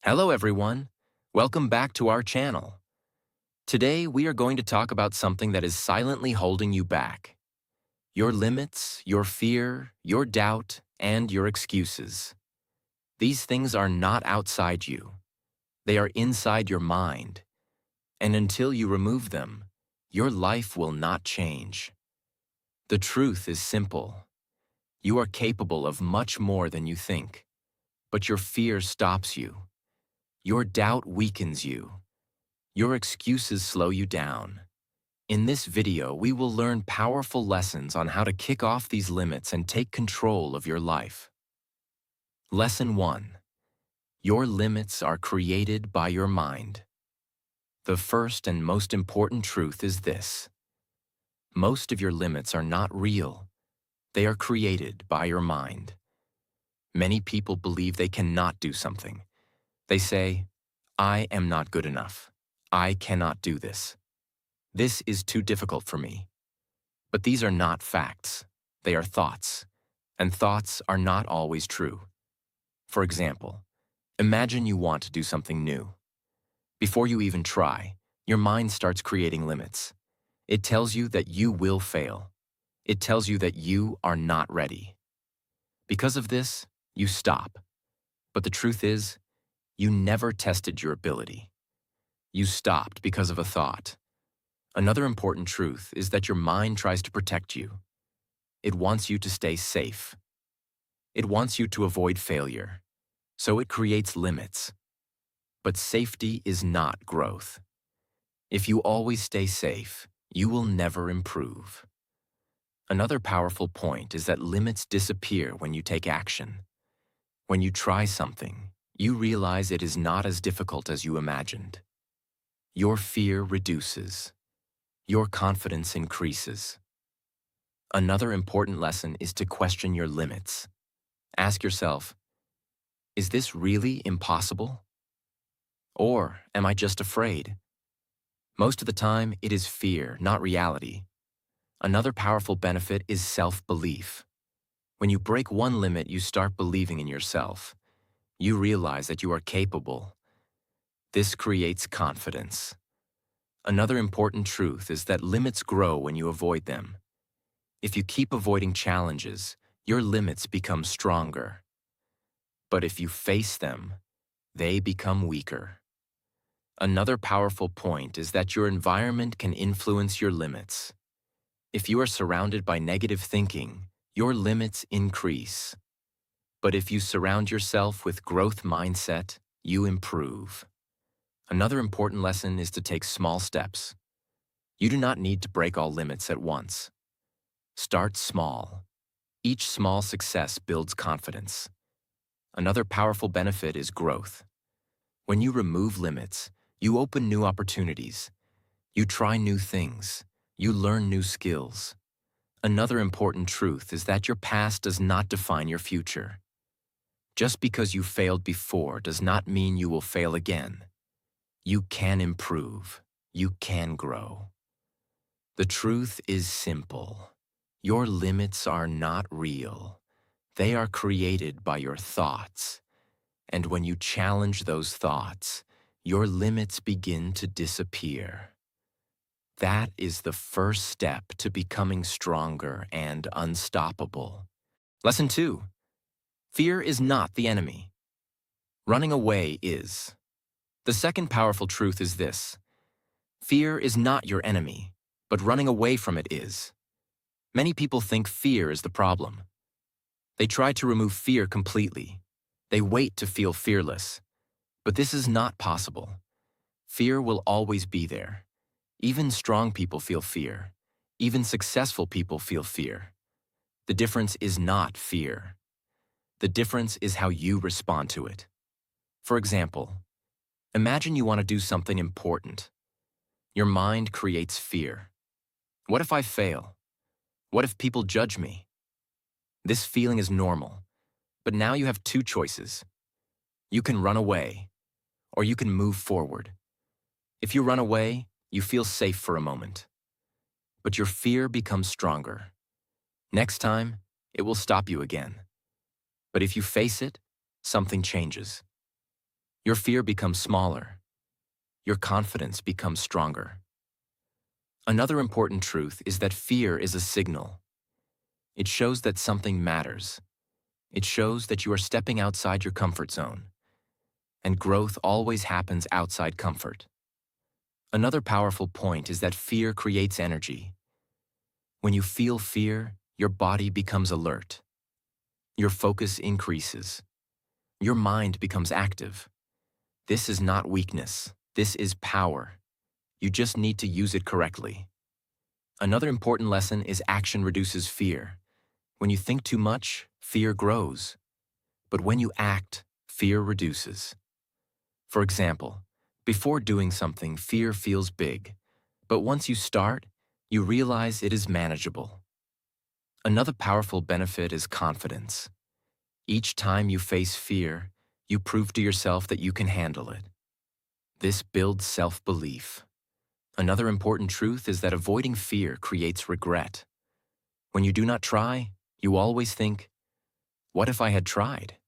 Hello everyone, welcome back to our channel. Today we are going to talk about something that is silently holding you back. Your limits, your fear, your doubt, and your excuses. These things are not outside you. They are inside your mind. And until you remove them, your life will not change. The truth is simple. You are capable of much more than you think. But your fear stops you. Your doubt weakens you. Your excuses slow you down. In this video, we will learn powerful lessons on how to kick off these limits and take control of your life. Lesson 1. Your limits are created by your mind. The first and most important truth is this. Most of your limits are not real. They are created by your mind. Many people believe they cannot do something. They say, "I am not good enough. I cannot do this. This is too difficult for me." But these are not facts. They are thoughts. And thoughts are not always true. For example, imagine you want to do something new. Before you even try, your mind starts creating limits. It tells you that you will fail. It tells you that you are not ready. Because of this, you stop. But the truth is, you never tested your ability. You stopped because of a thought. Another important truth is that your mind tries to protect you. It wants you to stay safe. It wants you to avoid failure. So it creates limits. But safety is not growth. If you always stay safe, you will never improve. Another powerful point is that limits disappear when you take action. When you try something, you realize it is not as difficult as you imagined. Your fear reduces. Your confidence increases. Another important lesson is to question your limits. Ask yourself, is this really impossible? Or am I just afraid? Most of the time, it is fear, not reality. Another powerful benefit is self-belief. When you break one limit, you start believing in yourself. You realize that you are capable. This creates confidence. Another important truth is that limits grow when you avoid them. If you keep avoiding challenges, your limits become stronger. But if you face them, they become weaker. Another powerful point is that your environment can influence your limits. If you are surrounded by negative thinking, your limits increase. But if you surround yourself with growth mindset, you improve. Another important lesson is to take small steps. You do not need to break all limits at once. Start small. Each small success builds confidence. Another powerful benefit is growth. When you remove limits, you open new opportunities. You try new things. You learn new skills. Another important truth is that your past does not define your future. Just because you failed before does not mean you will fail again. You can improve. You can grow. The truth is simple. Your limits are not real. They are created by your thoughts. And when you challenge those thoughts, your limits begin to disappear. That is the first step to becoming stronger and unstoppable. Lesson 2. Fear is not the enemy. Running away is. The second powerful truth is this. Fear is not your enemy, but running away from it is. Many people think fear is the problem. They try to remove fear completely. They wait to feel fearless. But this is not possible. Fear will always be there. Even strong people feel fear. Even successful people feel fear. The difference is not fear. The difference is how you respond to it. For example, imagine you want to do something important. Your mind creates fear. What if I fail? What if people judge me? This feeling is normal, but now you have two choices. You can run away, or you can move forward. If you run away, you feel safe for a moment. But your fear becomes stronger. Next time, it will stop you again. But if you face it, something changes. Your fear becomes smaller. Your confidence becomes stronger. Another important truth is that fear is a signal. It shows that something matters. It shows that you are stepping outside your comfort zone. And growth always happens outside comfort. Another powerful point is that fear creates energy. When you feel fear, your body becomes alert. Your focus increases. Your mind becomes active. This is not weakness. This is power. You just need to use it correctly. Another important lesson is action reduces fear. When you think too much, fear grows. But when you act, fear reduces. For example, before doing something, fear feels big. But once you start, you realize it is manageable. Another powerful benefit is confidence. Each time you face fear, you prove to yourself that you can handle it. This builds self-belief. Another important truth is that avoiding fear creates regret. When you do not try, you always think, "What if I had tried?"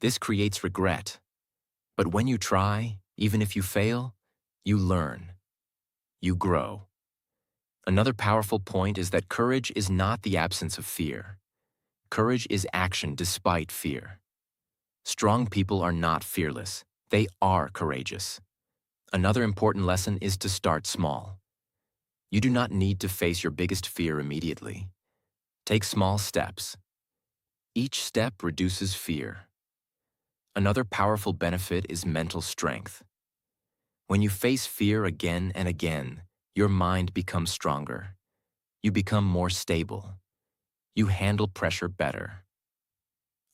This creates regret. But when you try, even if you fail, you learn. You grow. Another powerful point is that courage is not the absence of fear. Courage is action despite fear. Strong people are not fearless. They are courageous. Another important lesson is to start small. You do not need to face your biggest fear immediately. Take small steps. Each step reduces fear. Another powerful benefit is mental strength. When you face fear again and again, your mind becomes stronger. You become more stable. You handle pressure better.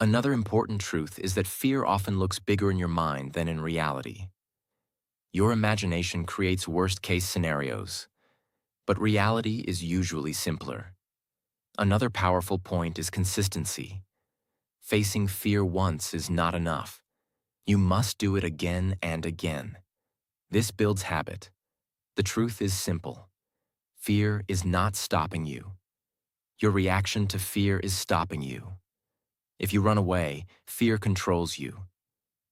Another important truth is that fear often looks bigger in your mind than in reality. Your imagination creates worst-case scenarios, but reality is usually simpler. Another powerful point is consistency. Facing fear once is not enough. You must do it again and again. This builds habit. The truth is simple. Fear is not stopping you. Your reaction to fear is stopping you. If you run away, fear controls you.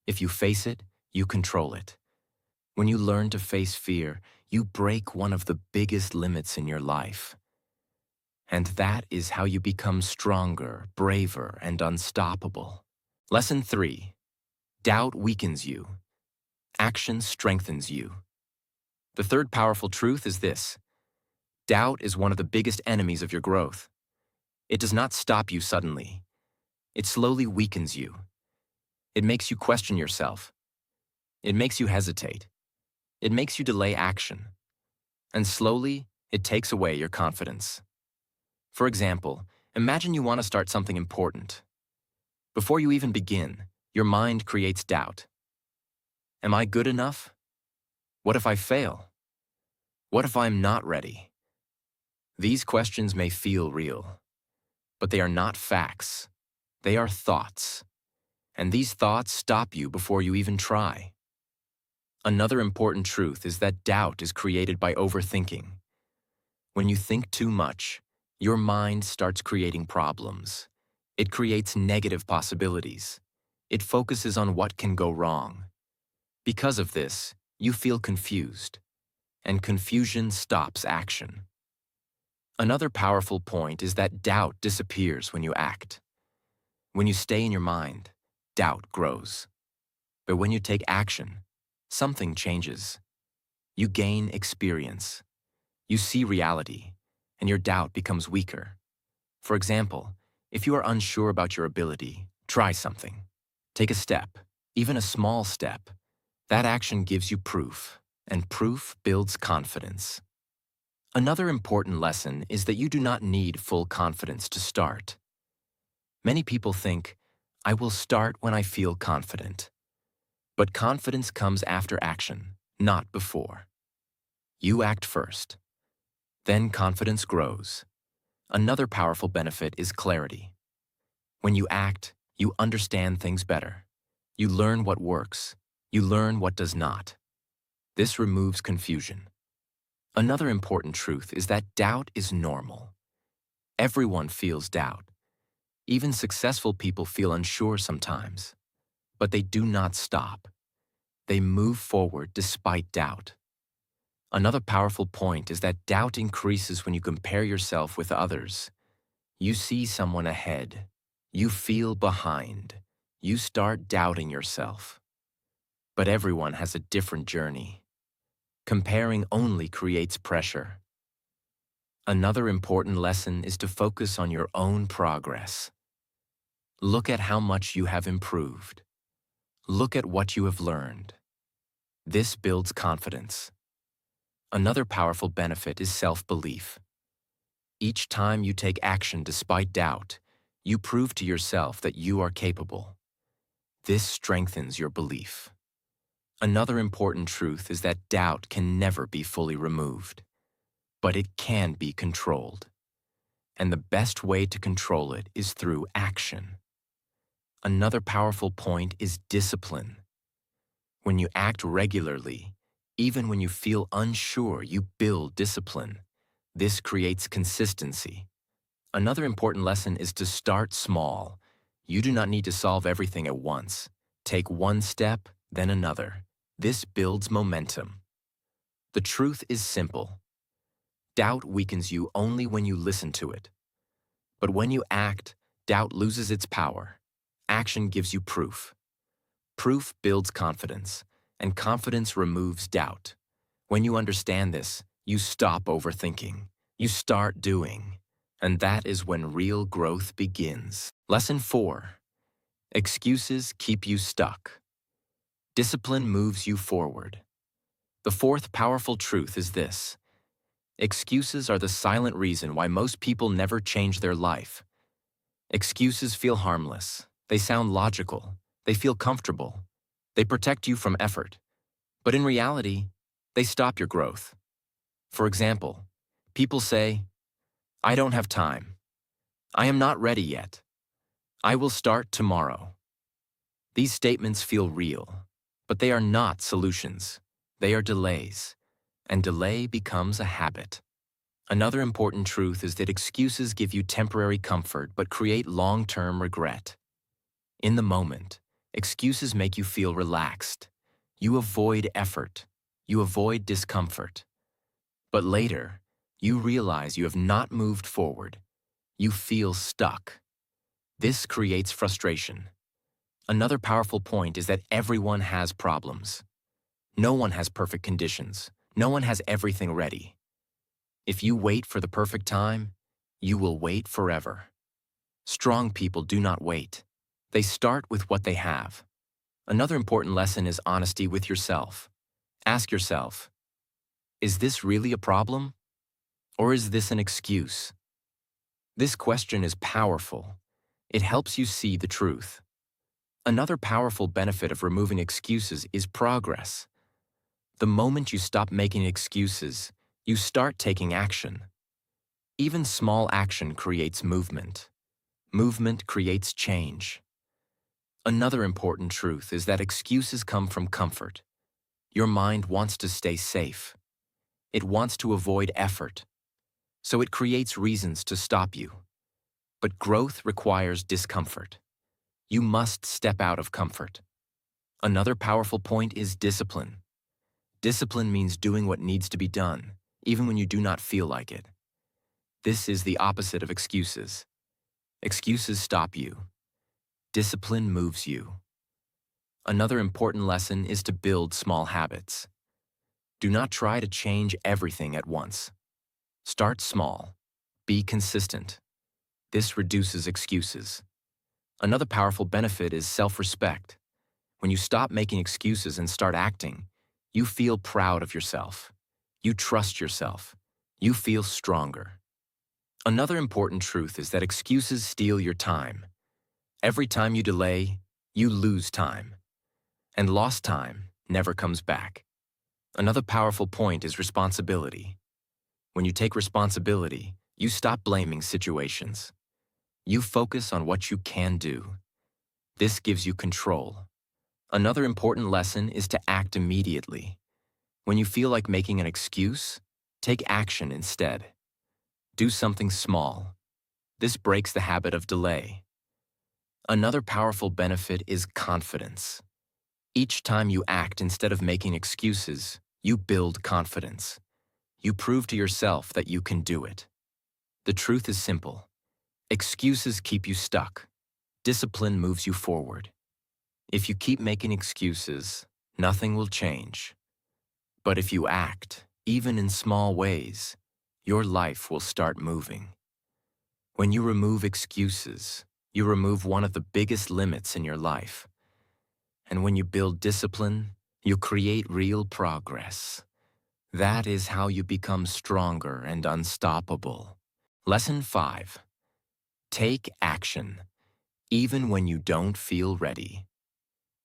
If you face it, you control it. When you learn to face fear, you break one of the biggest limits in your life. And that is how you become stronger, braver, and unstoppable. Lesson 3. Doubt weakens you. Action strengthens you. The third powerful truth is this. Doubt is one of the biggest enemies of your growth. It does not stop you suddenly. It slowly weakens you. It makes you question yourself. It makes you hesitate. It makes you delay action. And slowly, it takes away your confidence. For example, imagine you want to start something important. Before you even begin, your mind creates doubt. Am I good enough? What if I fail? What if I'm not ready? These questions may feel real, but they are not facts. They are thoughts. And these thoughts stop you before you even try. Another important truth is that doubt is created by overthinking. When you think too much, your mind starts creating problems. It creates negative possibilities. It focuses on what can go wrong. Because of this, you feel confused, and confusion stops action. Another powerful point is that doubt disappears when you act. When you stay in your mind, doubt grows. But when you take action, something changes. You gain experience. You see reality, and your doubt becomes weaker. For example, if you are unsure about your ability, try something. Take a step, even a small step. That action gives you proof, and proof builds confidence. Another important lesson is that you do not need full confidence to start. Many people think, I will start when I feel confident. But confidence comes after action, not before. You act first. Then confidence grows. Another powerful benefit is clarity. When you act, you understand things better. You learn what works. You learn what does not. This removes confusion. Another important truth is that doubt is normal. Everyone feels doubt. Even successful people feel unsure sometimes. But they do not stop. They move forward despite doubt. Another powerful point is that doubt increases when you compare yourself with others. You see someone ahead. You feel behind. You start doubting yourself. But everyone has a different journey. Comparing only creates pressure. Another important lesson is to focus on your own progress. Look at how much you have improved. Look at what you have learned. This builds confidence. Another powerful benefit is self-belief. Each time you take action despite doubt, you prove to yourself that you are capable. This strengthens your belief. Another important truth is that doubt can never be fully removed, but it can be controlled. And the best way to control it is through action. Another powerful point is discipline. When you act regularly, even when you feel unsure, you build discipline. This creates consistency. Another important lesson is to start small. You do not need to solve everything at once. Take one step, then another. This builds momentum. The truth is simple. Doubt weakens you only when you listen to it. But when you act, doubt loses its power. Action gives you proof. Proof builds confidence, and confidence removes doubt. When you understand this, you stop overthinking. You start doing. And that is when real growth begins. Lesson 4. Excuses keep you stuck. Discipline moves you forward. The fourth powerful truth is this. Excuses are the silent reason why most people never change their life. Excuses feel harmless. They sound logical. They feel comfortable. They protect you from effort. But in reality, they stop your growth. For example, people say, "I don't have time. I am not ready yet. I will start tomorrow." These statements feel real, but they are not solutions. They are delays, and delay becomes a habit. Another important truth is that excuses give you temporary comfort but create long-term regret. In the moment, excuses make you feel relaxed. You avoid effort. You avoid discomfort. But later, you realize you have not moved forward. You feel stuck. This creates frustration. Another powerful point is that everyone has problems. No one has perfect conditions. No one has everything ready. If you wait for the perfect time, you will wait forever. Strong people do not wait. They start with what they have. Another important lesson is honesty with yourself. Ask yourself, is this really a problem? Or is this an excuse? This question is powerful. It helps you see the truth. Another powerful benefit of removing excuses is progress. The moment you stop making excuses, you start taking action. Even small action creates movement. Movement creates change. Another important truth is that excuses come from comfort. Your mind wants to stay safe. It wants to avoid effort. So it creates reasons to stop you. But growth requires discomfort. You must step out of comfort. Another powerful point is discipline. Discipline means doing what needs to be done, even when you do not feel like it. This is the opposite of excuses. Excuses stop you. Discipline moves you. Another important lesson is to build small habits. Do not try to change everything at once. Start small. Be consistent. This reduces excuses. Another powerful benefit is self-respect. When you stop making excuses and start acting, you feel proud of yourself. You trust yourself. You feel stronger. Another important truth is that excuses steal your time. Every time you delay, you lose time. And lost time never comes back. Another powerful point is responsibility. When you take responsibility, you stop blaming situations. You focus on what you can do. This gives you control. Another important lesson is to act immediately. When you feel like making an excuse, take action instead. Do something small. This breaks the habit of delay. Another powerful benefit is confidence. Each time you act instead of making excuses, you build confidence. You prove to yourself that you can do it. The truth is simple. Excuses keep you stuck. Discipline moves you forward. If you keep making excuses, nothing will change. But if you act, even in small ways, your life will start moving. When you remove excuses, you remove one of the biggest limits in your life. And when you build discipline, you create real progress. That is how you become stronger and unstoppable. Lesson 5. Take action, even when you don't feel ready.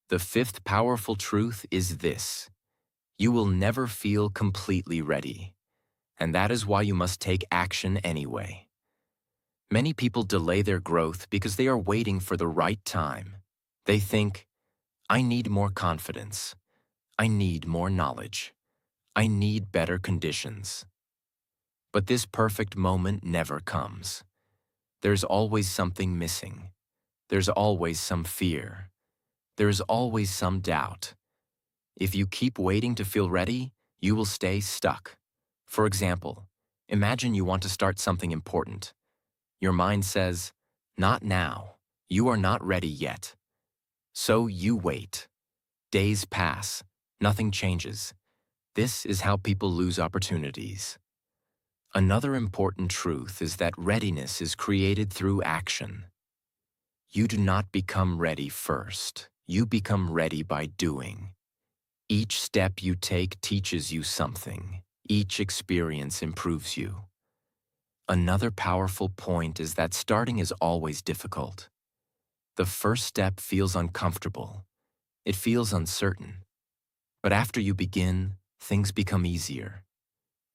The fifth powerful truth is this: you will never feel completely ready, and that is why you must take action anyway. Many people delay their growth because they are waiting for the right time. They think, I need more confidence. I need more knowledge. I need better conditions. But this perfect moment never comes. There's always something missing. There's always some fear. There's always some doubt. If you keep waiting to feel ready, you will stay stuck. For example, imagine you want to start something important. Your mind says, not now. You are not ready yet. So you wait. Days pass. Nothing changes. This is how people lose opportunities. Another important truth is that readiness is created through action. You do not become ready first. You become ready by doing. Each step you take teaches you something. Each experience improves you. Another powerful point is that starting is always difficult. The first step feels uncomfortable. It feels uncertain. But after you begin, things become easier.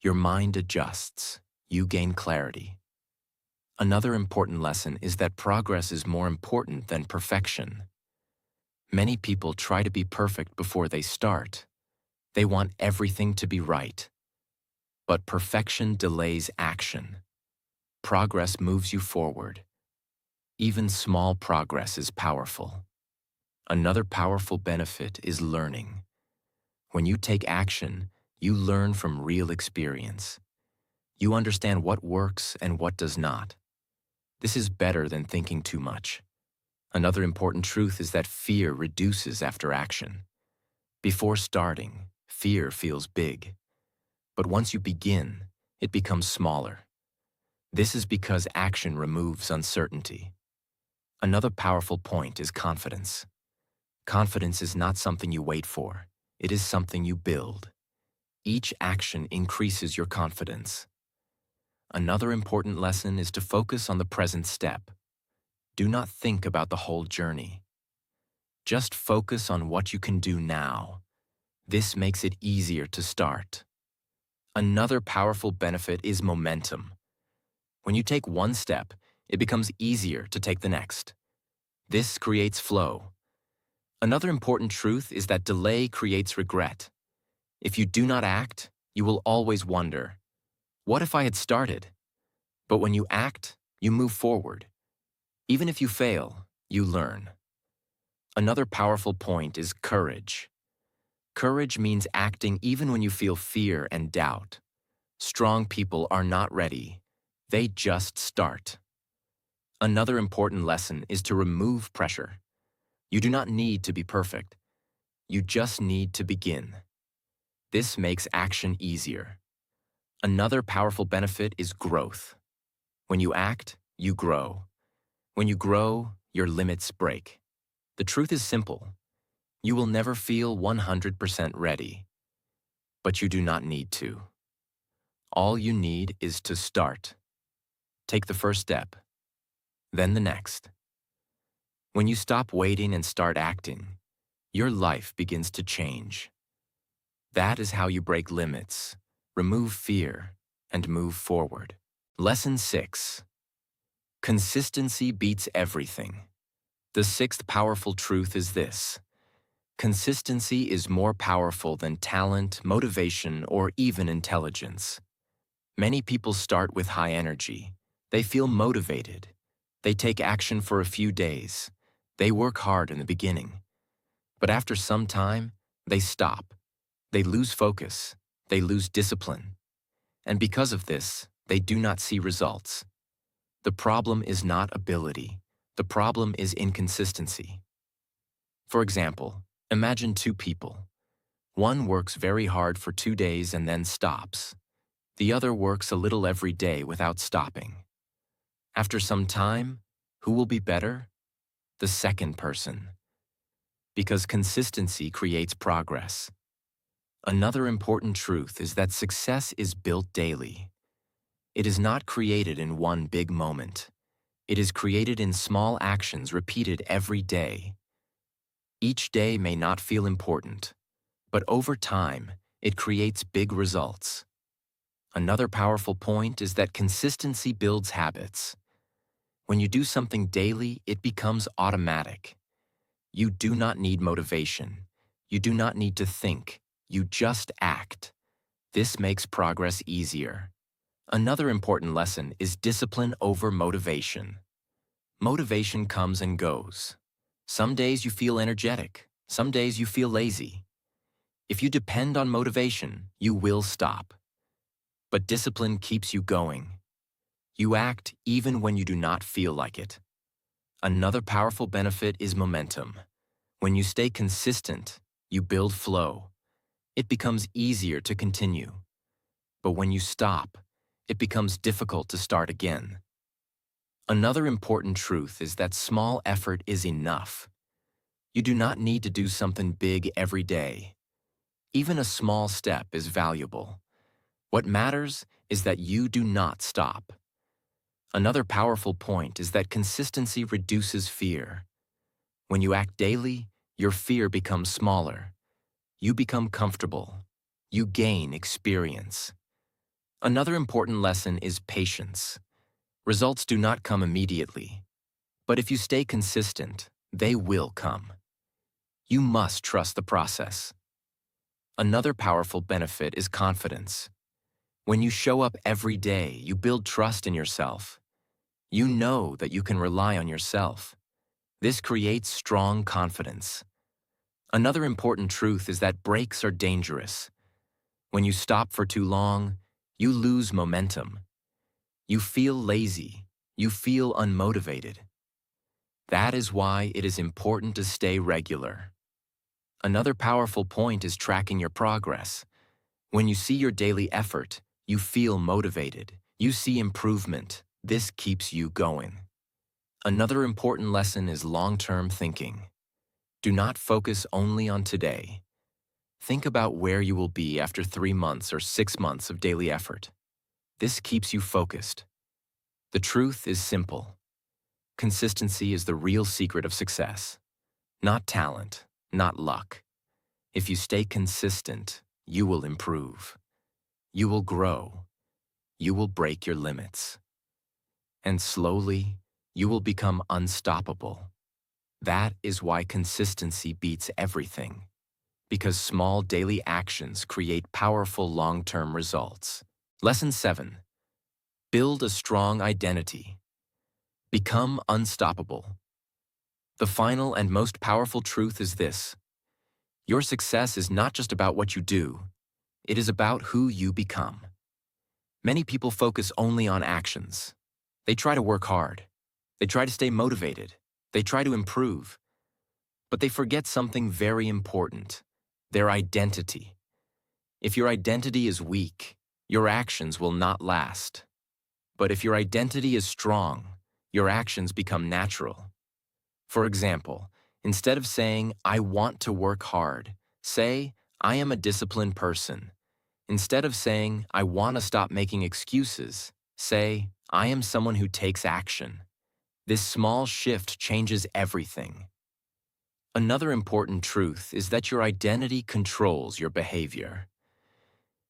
Your mind adjusts. You gain clarity. Another important lesson is that progress is more important than perfection. Many people try to be perfect before they start. They want everything to be right. But perfection delays action. Progress moves you forward. Even small progress is powerful. Another powerful benefit is learning. When you take action, you learn from real experience. You understand what works and what does not. This is better than thinking too much. Another important truth is that fear reduces after action. Before starting, fear feels big. But once you begin, it becomes smaller. This is because action removes uncertainty. Another powerful point is confidence. Confidence is not something you wait for. It is something you build. Each action increases your confidence. Another important lesson is to focus on the present step. Do not think about the whole journey. Just focus on what you can do now. This makes it easier to start. Another powerful benefit is momentum. When you take one step, it becomes easier to take the next. This creates flow. Another important truth is that delay creates regret. If you do not act, you will always wonder, what if I had started? But when you act, you move forward. Even if you fail, you learn. Another powerful point is courage. Courage means acting even when you feel fear and doubt. Strong people are not ready. They just start. Another important lesson is to remove pressure. You do not need to be perfect. You just need to begin. This makes action easier. Another powerful benefit is growth. When you act, you grow. When you grow, your limits break. The truth is simple. You will never feel 100% ready. But you do not need to. All you need is to start. Take the first step, then the next. When you stop waiting and start acting, your life begins to change. That is how you break limits, remove fear, and move forward. Lesson 6. Consistency beats everything. The sixth powerful truth is this: consistency is more powerful than talent, motivation, or even intelligence. Many people start with high energy. They feel motivated. They take action for a few days. They work hard in the beginning. But after some time, they stop. They lose focus. They lose discipline. And because of this, they do not see results. The problem is not ability. The problem is inconsistency. For example, imagine two people. One works very hard for 2 days and then stops. The other works a little every day without stopping. After some time, who will be better? The second person. Because consistency creates progress. Another important truth is that success is built daily. It is not created in one big moment. It is created in small actions repeated every day. Each day may not feel important, but over time, it creates big results. Another powerful point is that consistency builds habits. When you do something daily, it becomes automatic. You do not need motivation. You do not need to think. You just act. This makes progress easier. Another important lesson is discipline over motivation. Motivation comes and goes. Some days you feel energetic. Some days you feel lazy. If you depend on motivation, you will stop. But discipline keeps you going. You act even when you do not feel like it. Another powerful benefit is momentum. When you stay consistent, you build flow. It becomes easier to continue. But when you stop, it becomes difficult to start again. Another important truth is that small effort is enough. You do not need to do something big every day. Even a small step is valuable. What matters is that you do not stop. Another powerful point is that consistency reduces fear. When you act daily, your fear becomes smaller. You become comfortable. You gain experience. Another important lesson is patience. Results do not come immediately, but if you stay consistent, they will come. You must trust the process. Another powerful benefit is confidence. When you show up every day, you build trust in yourself. You know that you can rely on yourself. This creates strong confidence. Another important truth is that breaks are dangerous. When you stop for too long, you lose momentum. You feel lazy. You feel unmotivated. That is why it is important to stay regular. Another powerful point is tracking your progress. When you see your daily effort, you feel motivated. You see improvement. This keeps you going. Another important lesson is long-term thinking. Do not focus only on today. Think about where you will be after 3 months or 6 months of daily effort. This keeps you focused. The truth is simple. Consistency is the real secret of success. Not talent, not luck. If you stay consistent, you will improve. You will grow. You will break your limits. And slowly, you will become unstoppable. That is why consistency beats everything. Because small daily actions create powerful long-term results. Lesson 7. Build a strong identity. Become unstoppable. The final and most powerful truth is this. Your success is not just about what you do. It is about who you become. Many people focus only on actions. They try to work hard. They try to stay motivated. They try to improve. But they forget something very important. Their identity. If your identity is weak, your actions will not last. But if your identity is strong, your actions become natural. For example, instead of saying, "I want to work hard," say, "I am a disciplined person." Instead of saying, "I want to stop making excuses," say, "I am someone who takes action." This small shift changes everything. Another important truth is that your identity controls your behavior.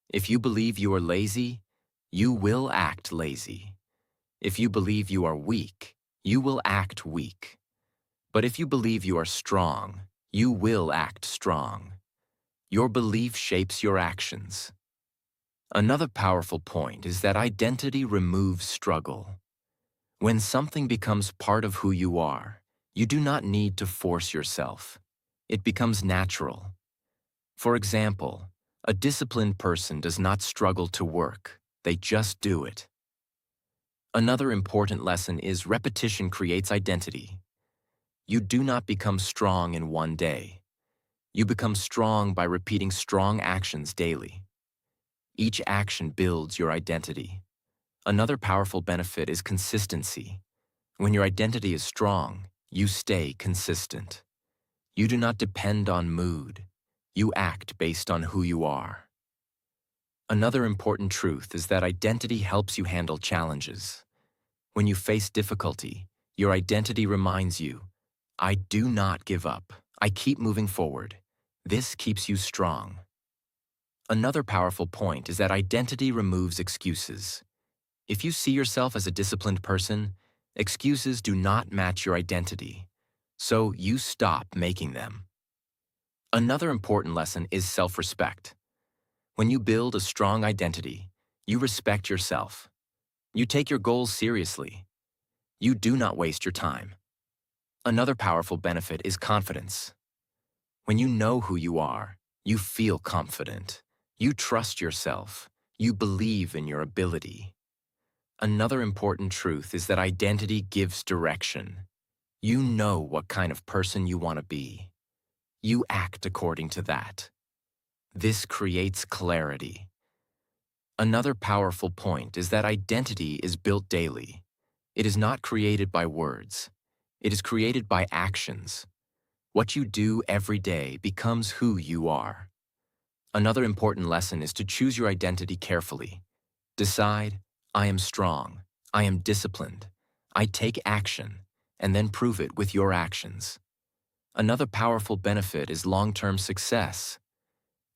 If you believe you are lazy, you will act lazy. If you believe you are weak, you will act weak. But if you believe you are strong, you will act strong. Your belief shapes your actions. Another powerful point is that identity removes struggle. When something becomes part of who you are, you do not need to force yourself. It becomes natural. For example, a disciplined person does not struggle to work, they just do it. Another important lesson is repetition creates identity. You do not become strong in one day. You become strong by repeating strong actions daily. Each action builds your identity. Another powerful benefit is consistency. When your identity is strong, you stay consistent. You do not depend on mood. You act based on who you are. Another important truth is that identity helps you handle challenges. When you face difficulty, your identity reminds you, I do not give up. I keep moving forward. This keeps you strong. Another powerful point is that identity removes excuses. If you see yourself as a disciplined person, excuses do not match your identity, so you stop making them. Another important lesson is self-respect. When you build a strong identity, you respect yourself. You take your goals seriously. You do not waste your time. Another powerful benefit is confidence. When you know who you are, you feel confident. You trust yourself. You believe in your ability. Another important truth is that identity gives direction. You know what kind of person you want to be. You act according to that. This creates clarity. Another powerful point is that identity is built daily. It is not created by words. It is created by actions. What you do every day becomes who you are. Another important lesson is to choose your identity carefully. Decide, I am strong, I am disciplined, I take action, and then prove it with your actions. Another powerful benefit is long-term success.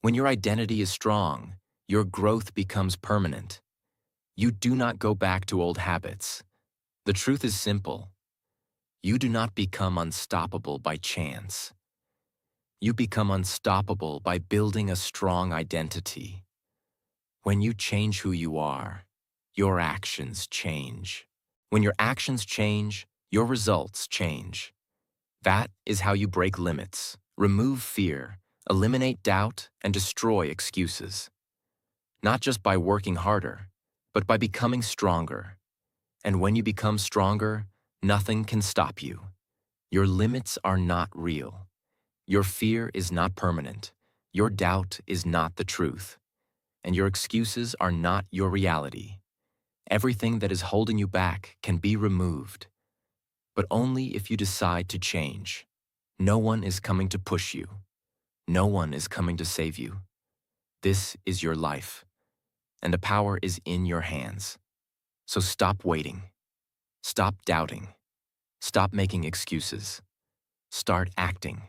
When your identity is strong, your growth becomes permanent. You do not go back to old habits. The truth is simple. You do not become unstoppable by chance. You become unstoppable by building a strong identity. When you change who you are, your actions change. When your actions change, your results change. That is how you break limits, remove fear, eliminate doubt, and destroy excuses. Not just by working harder, but by becoming stronger. And when you become stronger, nothing can stop you. Your limits are not real. Your fear is not permanent. Your doubt is not the truth. And your excuses are not your reality. Everything that is holding you back can be removed, but only if you decide to change. No one is coming to push you. No one is coming to save you. This is your life, and the power is in your hands. So stop waiting. Stop doubting. Stop making excuses. Start acting.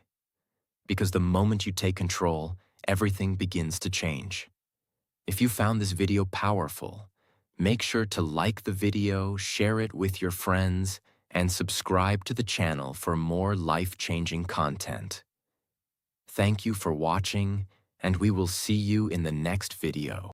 Because the moment you take control, everything begins to change. If you found this video powerful, make sure to like the video, share it with your friends, and subscribe to the channel for more life-changing content. Thank you for watching, and we will see you in the next video.